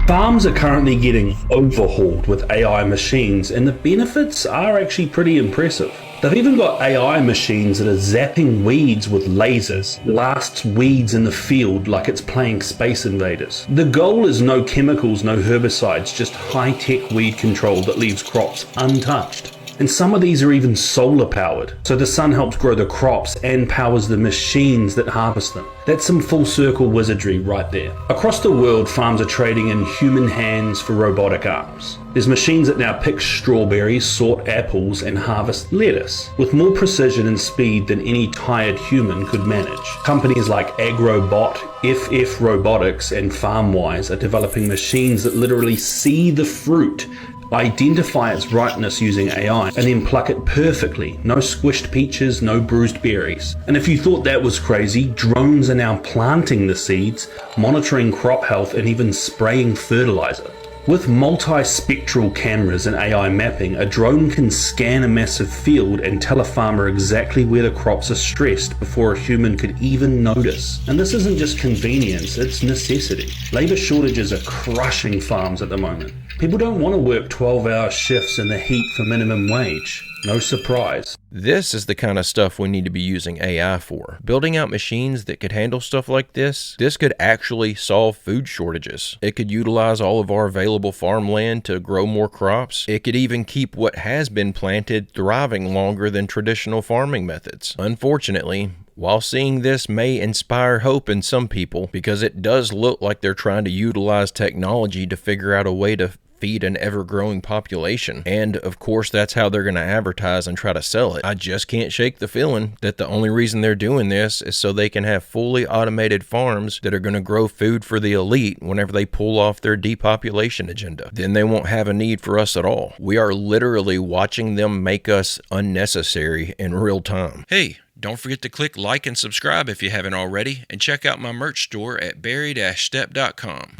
Farms are currently getting overhauled with AI machines, and the benefits are actually pretty impressive. They've even got AI machines that are zapping weeds with lasers, blasts weeds in the field like it's playing Space Invaders. The goal is no chemicals, no herbicides, just high-tech weed control that leaves crops untouched. And some of these are even solar powered, so the sun helps grow the crops and powers the machines that harvest them. That's some full circle wizardry right there. Across the world, farms are trading in human hands for robotic arms. There's machines that now pick strawberries, sort apples, and harvest lettuce with more precision and speed than any tired human could manage. Companies like Agrobot, FF Robotics, and FarmWise are developing machines that literally see the fruit, identify its ripeness using AI, and then pluck it perfectly. No squished peaches, no bruised berries. And if you thought that was crazy, drones are now planting the seeds, monitoring crop health, and even spraying fertilizer. With multi-spectral cameras and AI mapping, a drone can scan a massive field and tell a farmer exactly where the crops are stressed before a human could even notice. And this isn't just convenience, it's necessity. Labor shortages are crushing farms at the moment. People don't want to work 12-hour shifts in the heat for minimum wage. No surprise. This is the kind of stuff we need to be using AI for. Building out machines that could handle stuff like this could actually solve food shortages. It could utilize all of our available farmland to grow more crops. It could even keep what has been planted thriving longer than traditional farming methods. Unfortunately, while seeing this may inspire hope in some people, because it does look like they're trying to utilize technology to figure out a way to feed an ever-growing population. And of course, that's how they're going to advertise and try to sell it. I just can't shake the feeling that the only reason they're doing this is so they can have fully automated farms that are going to grow food for the elite whenever they pull off their depopulation agenda. Then they won't have a need for us at all. We are literally watching them make us unnecessary in real time. Hey, don't forget to click like and subscribe if you haven't already, and check out my merch store at berry-stepp.com.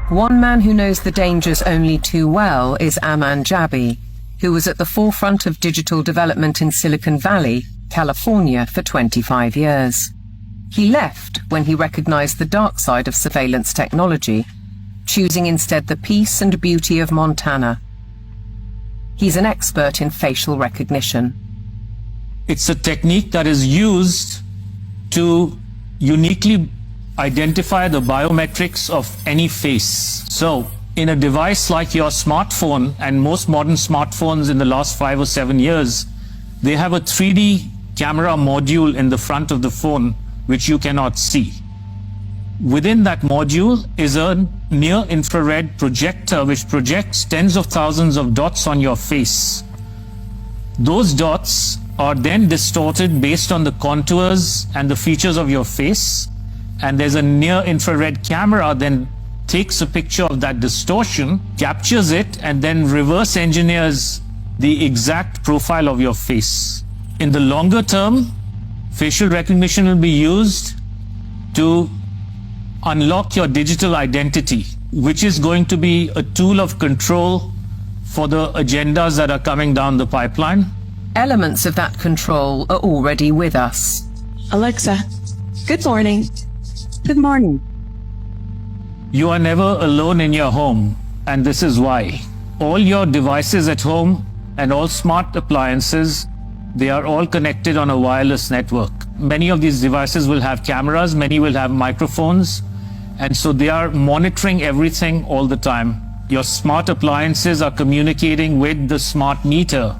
One man who knows the dangers only too well is Aman Jabi, who was at the forefront of digital development in Silicon Valley, California, for 25 years. He left when he recognized the dark side of surveillance technology, choosing instead the peace and beauty of Montana. He's an expert in facial recognition. It's a technique that is used to uniquely identify the biometrics of any face. So, in a device like your smartphone, and most modern smartphones in the last 5 or 7 years, they have a 3D camera module in the front of the phone which you cannot see. Within that module is a near-infrared projector which projects tens of thousands of dots on your face. Those dots are then distorted based on the contours and the features of your face, and there's a near-infrared camera then takes a picture of that distortion, captures it, and then reverse engineers the exact profile of your face. In the longer term, facial recognition will be used to unlock your digital identity, which is going to be a tool of control for the agendas that are coming down the pipeline. Elements of that control are already with us. Alexa, good morning. Good morning. You are never alone in your home, and this is why. All your devices at home and all smart appliances, they are all connected on a wireless network. Many of these devices will have cameras, many will have microphones, and so they are monitoring everything all the time. Your smart appliances are communicating with the smart meter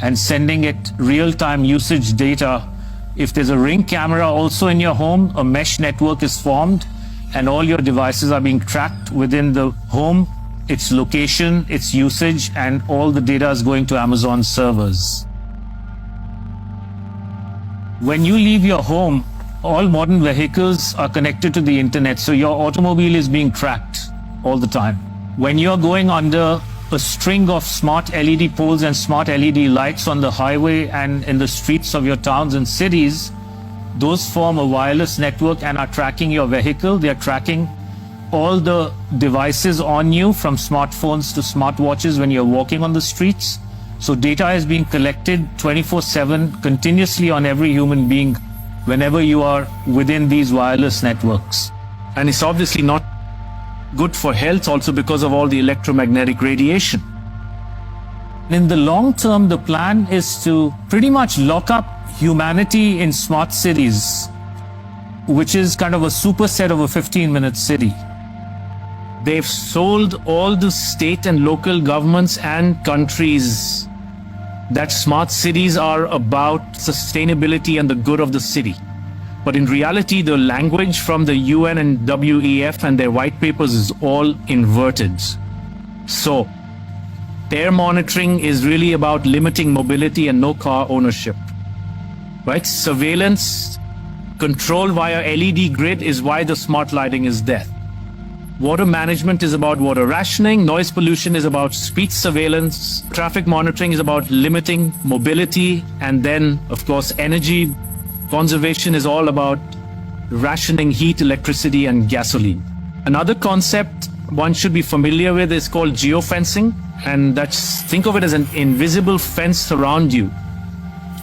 and sending it real-time usage data. If there's a Ring camera also in your home, a mesh network is formed, and all your devices are being tracked within the home, its location, its usage, and all the data is going to Amazon servers. When you leave your home, all modern vehicles are connected to the internet, so your automobile is being tracked all the time. When you're going under a string of smart LED poles and smart LED lights on the highway and in the streets of your towns and cities, those form a wireless network and are tracking your vehicle. They are tracking all the devices on you, from smartphones to smartwatches when you're walking on the streets. So data is being collected 24/7 continuously on every human being whenever you are within these wireless networks. And it's obviously not good for health also because of all the electromagnetic radiation. In the long term, the plan is to pretty much lock up humanity in smart cities, which is kind of a superset of a 15-minute city. They've sold all the state and local governments and countries that smart cities are about sustainability and the good of the city. But in reality, the language from the UN and WEF and their white papers is all inverted. So, air monitoring is really about limiting mobility and no car ownership. Right? Surveillance, control via LED grid is why the smart lighting is there. Water management is about water rationing, noise pollution is about speed surveillance, traffic monitoring is about limiting mobility, and then, of course, energy conservation is all about rationing heat, electricity, and gasoline. Another concept one should be familiar with is called geofencing, and that's, think of it as an invisible fence around you,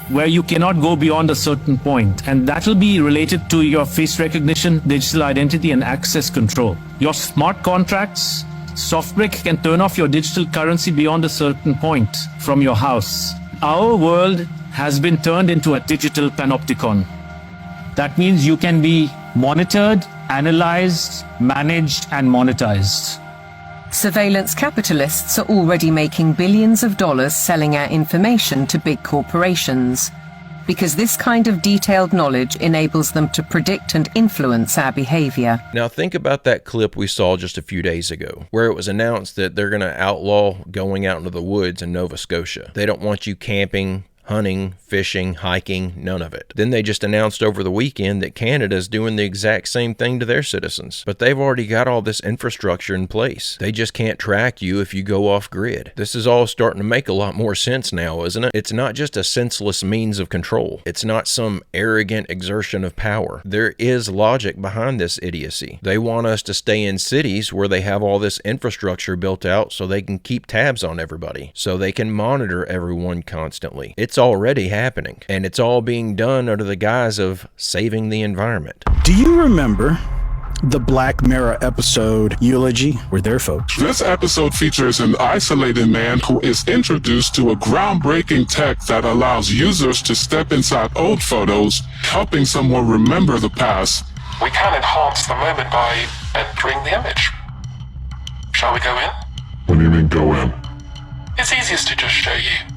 where you cannot go beyond a certain point. And that will be related to your face recognition, digital identity, and access control. Your smart contracts, SoftBrick can turn off your digital currency beyond a certain point from your house. Our world has been turned into a digital panopticon. That means you can be monitored, analyzed, managed, and monetized. Surveillance capitalists are already making billions of dollars selling our information to big corporations, because this kind of detailed knowledge enables them to predict and influence our behavior. Now think about that clip we saw just a few days ago, where it was announced that they're going to outlaw going out into the woods in Nova Scotia. They don't want you camping, hunting, fishing, hiking, none of it. Then they just announced over the weekend that Canada's doing the exact same thing to their citizens. But they've already got all this infrastructure in place. They just can't track you if you go off grid. This is all starting to make a lot more sense now, isn't it? It's not just a senseless means of control. It's not some arrogant exertion of power. There is logic behind this idiocy. They want us to stay in cities where they have all this infrastructure built out so they can keep tabs on everybody, so they can monitor everyone constantly. It's already happening, and it's all being done under the guise of saving the environment. Do you remember the Black Mirror episode Eulogy? We're there, folks. This episode features an isolated man who is introduced to a groundbreaking tech that allows users to step inside old photos, helping someone remember the past. We can enhance the moment by entering the image. Shall we go in? What do you mean, go in? It's easiest to just show you.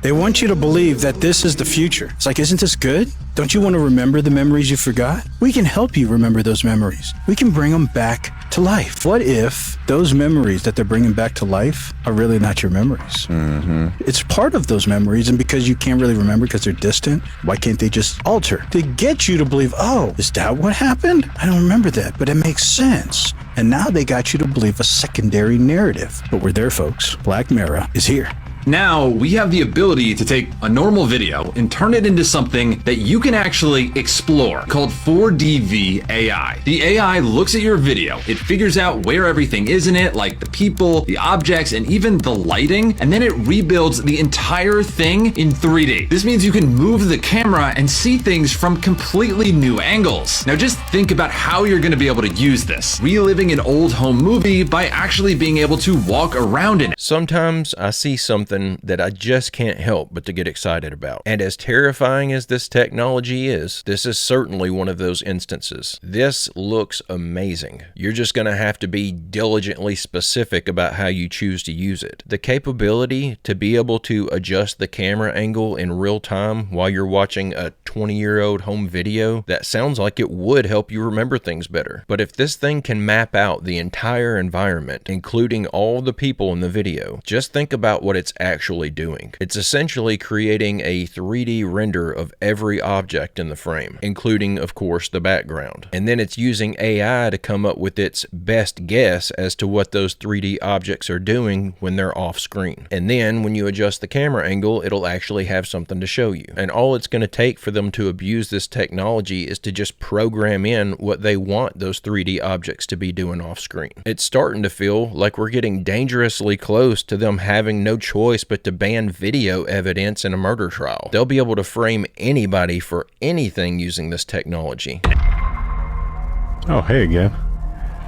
They want you to believe that this is the future. It's like, isn't this good? Don't you want to remember the memories you forgot? We can help you remember those memories. We can bring them back to life. What if those memories that they're bringing back to life are really not your memories? It's part of those memories, and because you can't really remember because they're distant, why can't they just alter to get you to believe, oh, is that what happened? I don't remember that, but it makes sense. And now they got you to believe a secondary narrative. But we're there, folks. Black Mirror is here. Now we have the ability to take a normal video and turn it into something that you can actually explore, called 4DV AI. The AI looks at your video, it figures out where everything is in it, like the people, the objects, and even the lighting, and then it rebuilds the entire thing in 3D. This means you can move the camera and see things from completely new angles. Now just think about how you're going to be able to use this, reliving an old home movie by actually being able to walk around in it. Sometimes I see something that I just can't help but to get excited about. And as terrifying as this technology is, this is certainly one of those instances. This looks amazing. You're just going to have to be diligently specific about how you choose to use it. The capability to be able to adjust the camera angle in real time while you're watching a 20-year-old home video, that sounds like it would help you remember things better. But if this thing can map out the entire environment, including all the people in the video, just think about what it's actually doing. It's essentially creating a 3D render of every object in the frame, including, of course, the background. And then it's using AI to come up with its best guess as to what those 3D objects are doing when they're off screen. And then when you adjust the camera angle, it'll actually have something to show you. And all it's going to take for them to abuse this technology is to just program in what they want those 3D objects to be doing off screen. It's starting to feel like we're getting dangerously close to them having no choice choice but to ban video evidence in a murder trial. They'll be able to frame anybody for anything using this technology. Oh, hey again.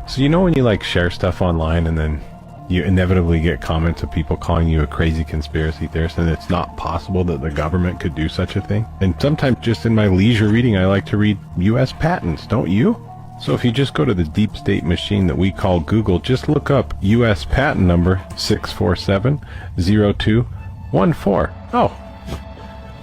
So you know when you like share stuff online and then you inevitably get comments of people calling you a crazy conspiracy theorist, and it's not possible that the government could do such a thing? And sometimes just in my leisure reading, I like to read U.S. patents, don't you? So if you just go to the deep state machine that we call Google, just look up U.S. patent number 6470214. Oh,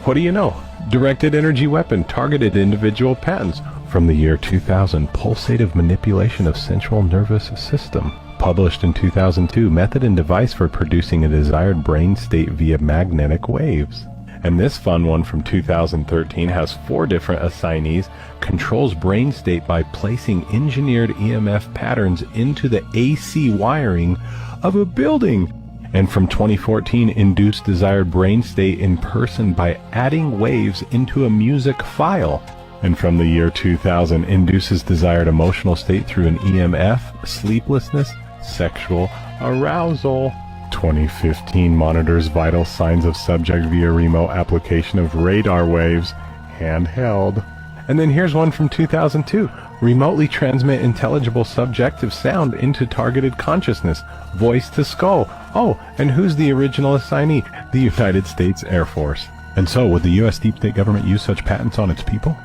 what do you know? Directed energy weapon, targeted individual patents from the year 2000, pulsative manipulation of central nervous system. Published in 2002, method and device for producing a desired brain state via magnetic waves. And this fun one from 2013 has 4 different assignees, controls brain state by placing engineered EMF patterns into the AC wiring of a building. And from 2014, induced desired brain state in person by adding waves into a music file. And from the year 2000, induces desired emotional state through an EMF, sleeplessness, sexual arousal. 2015 monitors vital signs of subject via remote application of radar waves, handheld. And then here's one from 2002. Remotely transmit intelligible subjective sound into targeted consciousness, voice to skull. Oh, and who's the original assignee? The United States Air Force. And so, would the U.S. deep state government use such patents on its people?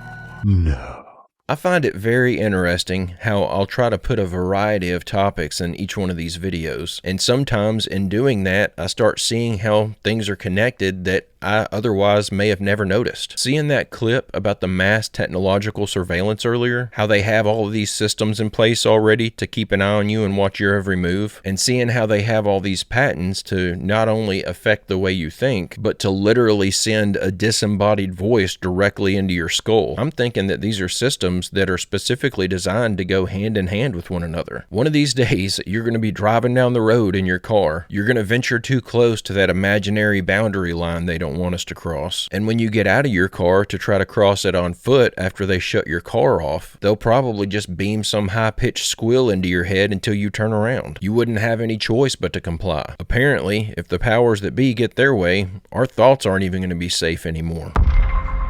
No. I find it very interesting how I'll try to put a variety of topics in each one of these videos, and sometimes in doing that I start seeing how things are connected that I otherwise may have never noticed. Seeing that clip about the mass technological surveillance earlier, how they have all of these systems in place already to keep an eye on you and watch your every move, and seeing how they have all these patents to not only affect the way you think, but to literally send a disembodied voice directly into your skull. I'm thinking that these are systems that are specifically designed to go hand in hand with one another. One of these days, you're going to be driving down the road in your car. You're going to venture too close to that imaginary boundary line they don't want us to cross. And when you get out of your car to try to cross it on foot after they shut your car off, they'll probably just beam some high-pitched squeal into your head until you turn around. You wouldn't have any choice but to comply. Apparently, if the powers that be get their way, our thoughts aren't even going to be safe anymore.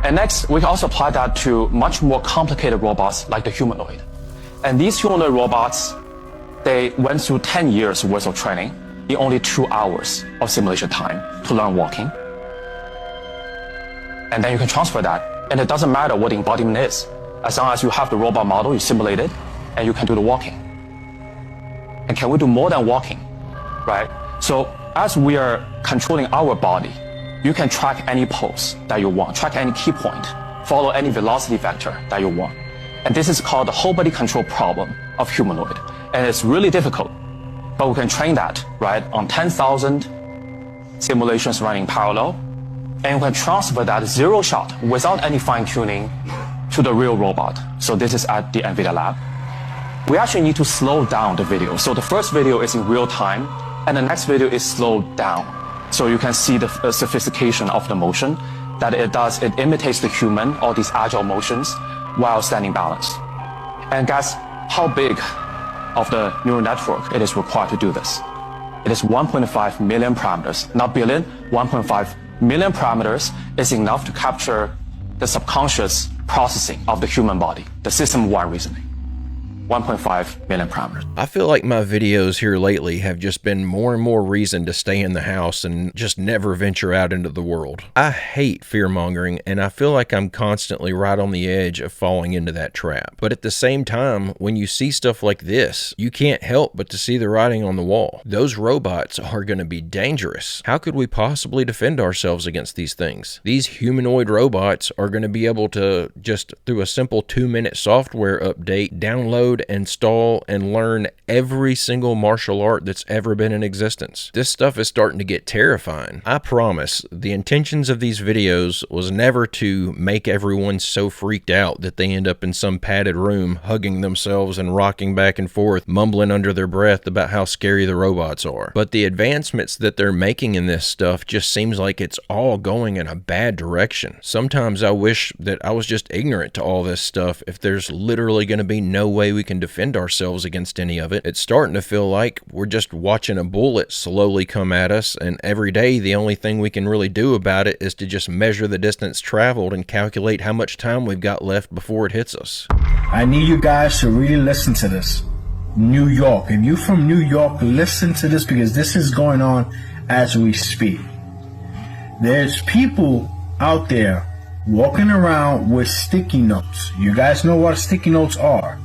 And next, we can also apply that to much more complicated robots like the humanoid. And these humanoid robots, they went through 10 years worth of training in only 2 hours of simulation time to learn walking. And then you can transfer that, and it doesn't matter what the embodiment is. As long as you have the robot model, you simulate it, and you can do the walking. And can we do more than walking, right? So as we are controlling our body, you can track any pose that you want, track any key point, follow any velocity vector that you want. And this is called the whole body control problem of humanoid. And it's really difficult, but we can train that, right, on 10,000 simulations running in parallel, and we can transfer that 0 shot without any fine tuning to the real robot. So this is at the NVIDIA lab. We actually need to slow down the video. So the first video is in real time, and the next video is slowed down. So you can see the sophistication of the motion that it does. It imitates the human, all these agile motions, while standing balanced. And guess how big of the neural network it is required to do this? It is 1.5 million parameters, not billion, 1.5 million parameters is enough to capture the subconscious processing of the human body, the system-wide reasoning. 1.5 million parameters. I feel like my videos here lately have just been more and more reason to stay in the house and just never venture out into the world. I hate fear-mongering, and I feel like I'm constantly right on the edge of falling into that trap. But at the same time, when you see stuff like this, you can't help but to see the writing on the wall. Those robots are going to be dangerous. How could we possibly defend ourselves against these things? These humanoid robots are going to be able to just, through a simple 2-minute software update, download, install, and learn every single martial art that's ever been in existence. This stuff is starting to get terrifying. I promise, the intentions of these videos was never to make everyone so freaked out that they end up in some padded room hugging themselves and rocking back and forth, mumbling under their breath about how scary the robots are. But the advancements that they're making in this stuff just seems like it's all going in a bad direction. Sometimes I wish that I was just ignorant to all this stuff if there's literally going to be no way we we can defend ourselves against any of it. It's starting to feel like we're just watching a bullet slowly come at us, and every day the only thing we can really do about it is to just measure the distance traveled and calculate how much time we've got left before it hits us. I need you guys to really listen to this. New York. If you're from New York, listen to this, because this is going on as we speak. There's people out there walking around with sticky notes. You guys know what sticky notes are.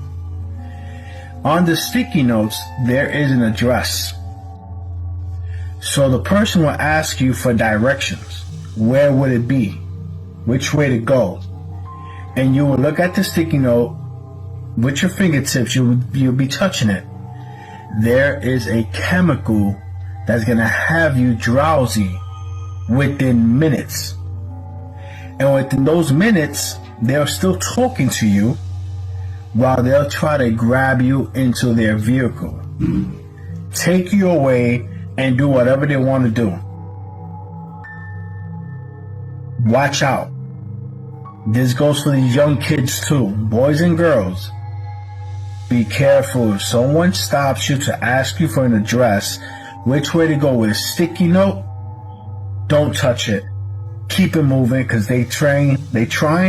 On the sticky notes, there is an address. So the person will ask you for directions. Where would it be? Which way to go? And you will look at the sticky note with your fingertips. You'll be touching it. There is a chemical that's going to have you drowsy within minutes. And within those minutes, they're still talking to you while they'll try to grab you into their vehicle, take you away, and do whatever they want to do. Watch out. This goes for these young kids too, boys and girls. Be careful. If someone stops you to ask you for an address, which way to go with a sticky note, don't touch it. Keep it moving, because they trying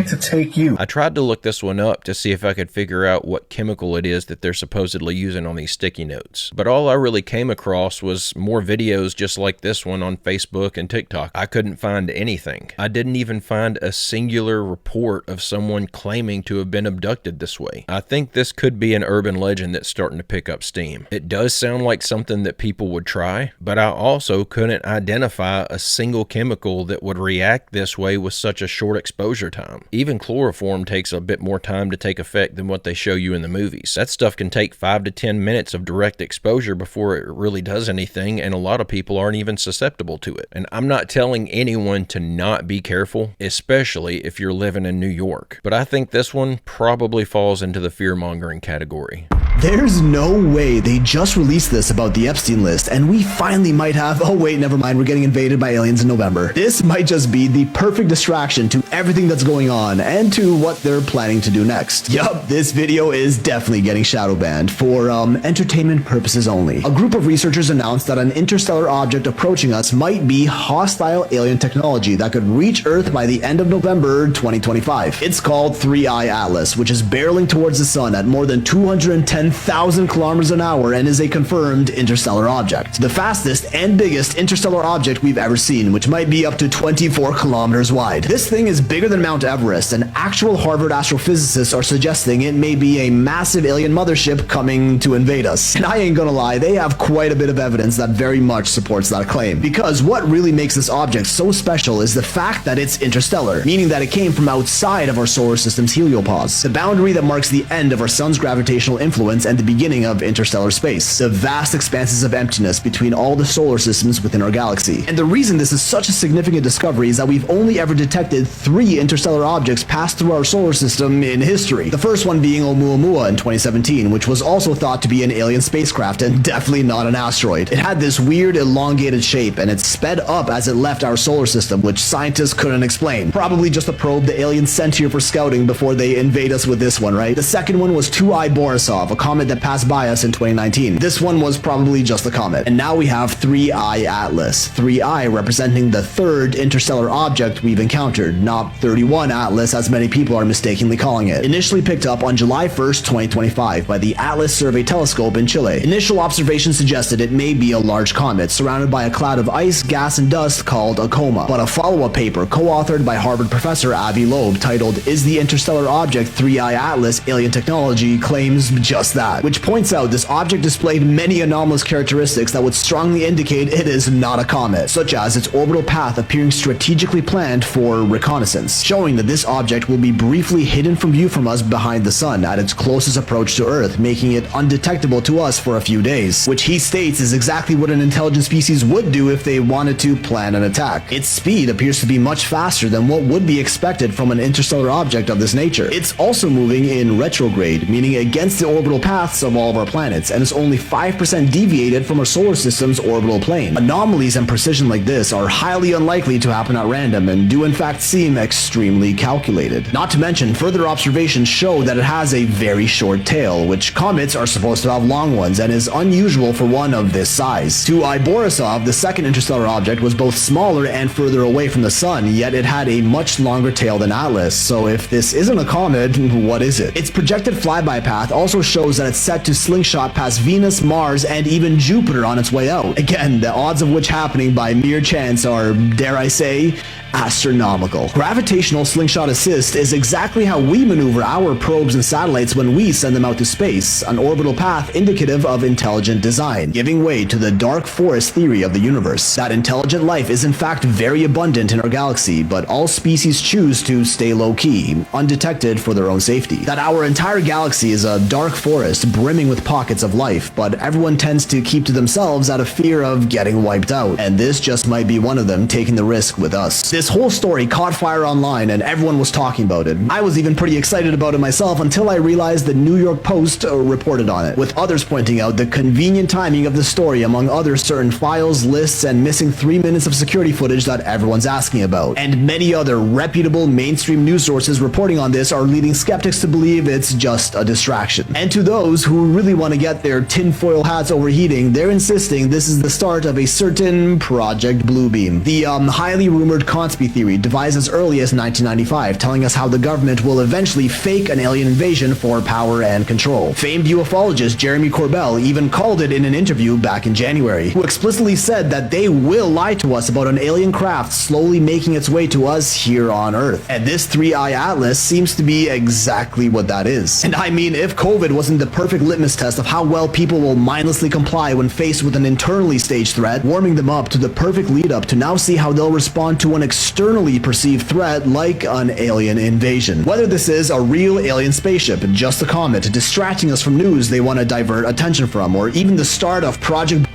to take you. I tried to look this one up to see if I could figure out what chemical it is that they're supposedly using on these sticky notes. But all I really came across was more videos just like this one on Facebook and TikTok. I couldn't find anything. I didn't even find a singular report of someone claiming to have been abducted this way. I think this could be an urban legend that's starting to pick up steam. It does sound like something that people would try, but I also couldn't identify a single chemical that would react this way with such a short exposure time. Even chloroform takes a bit more time to take effect than what they show you in the movies. That stuff can take 5 to 10 minutes of direct exposure before it really does anything, and a lot of people aren't even susceptible to it. And I'm not telling anyone to not be careful, especially if you're living in New York, but I think this one probably falls into the fear-mongering category. There's no way they just released this about the Epstein list and we finally might have, oh wait, never mind, we're getting invaded by aliens in November. This might just be the perfect distraction to everything that's going on and to what they're planning to do next. Yup, this video is definitely getting shadow banned for entertainment purposes only. A group of researchers announced that an interstellar object approaching us might be hostile alien technology that could reach Earth by the end of November 2025. It's called 3I Atlas, which is barreling towards the sun at more than 210,000 kilometers an hour and is a confirmed interstellar object. The fastest and biggest interstellar object we've ever seen, which might be up to 24 kilometers wide. This thing is bigger than Mount Everest, and actual Harvard astrophysicists are suggesting it may be a massive alien mothership coming to invade us. And I ain't gonna lie, they have quite a bit of evidence that very much supports that claim. Because what really makes this object so special is the fact that it's interstellar, meaning that it came from outside of our solar system's heliopause, the boundary that marks the end of our sun's gravitational influence and the beginning of interstellar space, the vast expanses of emptiness between all the solar systems within our galaxy. And the reason this is such a significant discovery is that we've only ever detected 3 interstellar objects pass through our solar system in history. The first one being Oumuamua in 2017, which was also thought to be an alien spacecraft and definitely not an asteroid. It had this weird elongated shape and it sped up as it left our solar system, which scientists couldn't explain. Probably just a probe the aliens sent here for scouting before they invade us with this one, right? The second one was 2I Borisov, a comet that passed by us in 2019. This one was probably just a comet. And now we have 3I Atlas, 3I representing the third interstellar object we've encountered, not 31 Atlas as many people are mistakenly calling it. Initially picked up on July 1st, 2025 by the Atlas Survey Telescope in Chile. Initial observations suggested it may be a large comet surrounded by a cloud of ice, gas, and dust called a coma. But a follow-up paper co-authored by Harvard professor Avi Loeb titled "Is the Interstellar Object 3I Atlas Alien Technology?" claims just that, which points out this object displayed many anomalous characteristics that would strongly indicate it is not a comet, such as its orbital path appearing strategically planned for reconnaissance, showing that this object will be briefly hidden from view from us behind the sun at its closest approach to Earth, making it undetectable to us for a few days, which he states is exactly what an intelligent species would do if they wanted to plan an attack. Its speed appears to be much faster than what would be expected from an interstellar object of this nature. It's also moving in retrograde, meaning against the orbital orbital paths of all of our planets, and is only 5% deviated from our solar system's orbital plane. Anomalies and precision like this are highly unlikely to happen at random and do in fact seem extremely calculated. Not to mention, further observations show that it has a very short tail, which comets are supposed to have long ones, and is unusual for one of this size. To Borisov, the second interstellar object was both smaller and further away from the sun, yet it had a much longer tail than Atlas, so if this isn't a comet, what is it? Its projected flyby path also shows that it's set to slingshot past Venus, Mars, and even Jupiter on its way out. Again, the odds of which happening by mere chance are, dare I say, astronomical. Gravitational slingshot assist is exactly how we maneuver our probes and satellites when we send them out to space, an orbital path indicative of intelligent design, giving way to the dark forest theory of the universe. That intelligent life is in fact very abundant in our galaxy, but all species choose to stay low-key, undetected for their own safety. That our entire galaxy is a dark forest brimming with pockets of life, but everyone tends to keep to themselves out of fear of getting wiped out, and this just might be one of them taking the risk with us. This whole story caught fire online and everyone was talking about it. I was even pretty excited about it myself until I realized the New York Post reported on it, with others pointing out the convenient timing of the story among other certain files, lists, and missing 3 minutes of security footage that everyone's asking about. And many other reputable mainstream news sources reporting on this are leading skeptics to believe it's just a distraction. And to those who really want to get their tinfoil hats overheating, they're insisting this is the start of a certain Project Bluebeam, the highly rumored conspiracy theory devised as early as 1995, telling us how the government will eventually fake an alien invasion for power and control. Famed ufologist Jeremy Corbell even called it in an interview back in January, who explicitly said that they will lie to us about an alien craft slowly making its way to us here on Earth. And this 3-eye atlas seems to be exactly what that is. And I mean, if COVID wasn't the perfect litmus test of how well people will mindlessly comply when faced with an internally staged threat, warming them up to the perfect lead up to now see how they'll respond to an externally perceived threat like an alien invasion. Whether this is a real alien spaceship, just a comet, distracting us from news they want to divert attention from, or even the start of Project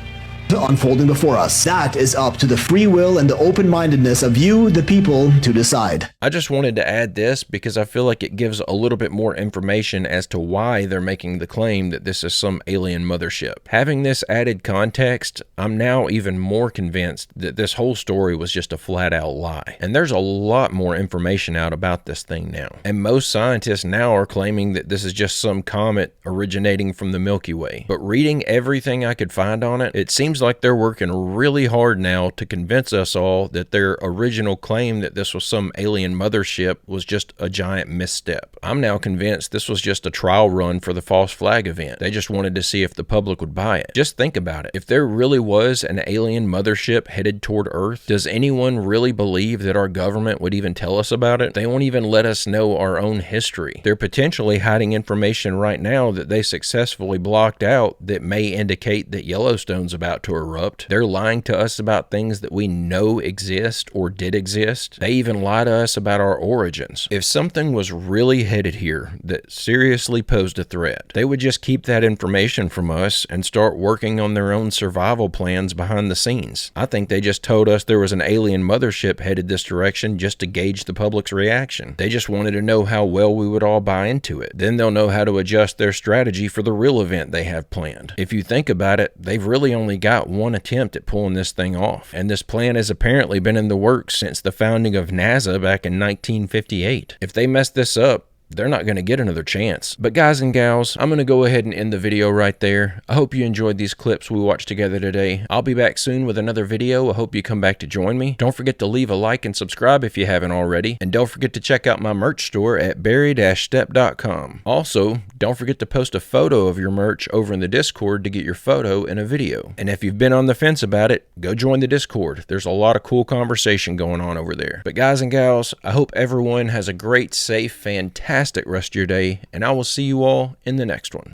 unfolding before us, that is up to the free will and the open-mindedness of you, the people, to decide. I just wanted to add this because I feel like it gives a little bit more information as to why they're making the claim that this is some alien mothership. Having this added context, I'm now even more convinced that this whole story was just a flat-out lie. And there's a lot more information out about this thing now. And most scientists now are claiming that this is just some comet originating from the Milky Way. But reading everything I could find on it, it seems like they're working really hard now to convince us all that their original claim that this was some alien mothership was just a giant misstep. I'm now convinced this was just a trial run for the false flag event. They just wanted to see if the public would buy it. Just think about it. If there really was an alien mothership headed toward Earth, does anyone really believe that our government would even tell us about it? They won't even let us know our own history. They're potentially hiding information right now that they successfully blocked out that may indicate that Yellowstone's about to erupt. They're lying to us about things that we know exist or did exist. They even lie to us about our origins. If something was really headed here that seriously posed a threat, they would just keep that information from us and start working on their own survival plans behind the scenes. I think they just told us there was an alien mothership headed this direction just to gauge the public's reaction. They just wanted to know how well we would all buy into it. Then they'll know how to adjust their strategy for the real event they have planned. If you think about it, they've really only got one attempt at pulling this thing off, and this plan has apparently been in the works since the founding of NASA back in 1958. If they mess this up, they're not going to get another chance. But guys and gals, I'm going to go ahead and end the video right there. I hope you enjoyed these clips we watched together today. I'll be back soon with another video. I hope you come back to join me. Don't forget to leave a like and subscribe if you haven't already. And don't forget to check out my merch store at barry-stepp.com. Also, don't forget to post a photo of your merch over in the Discord to get your photo in a video. And if you've been on the fence about it, go join the Discord. There's a lot of cool conversation going on over there. But guys and gals, I hope everyone has a great, safe, fantastic rest of your day, and I will see you all in the next one.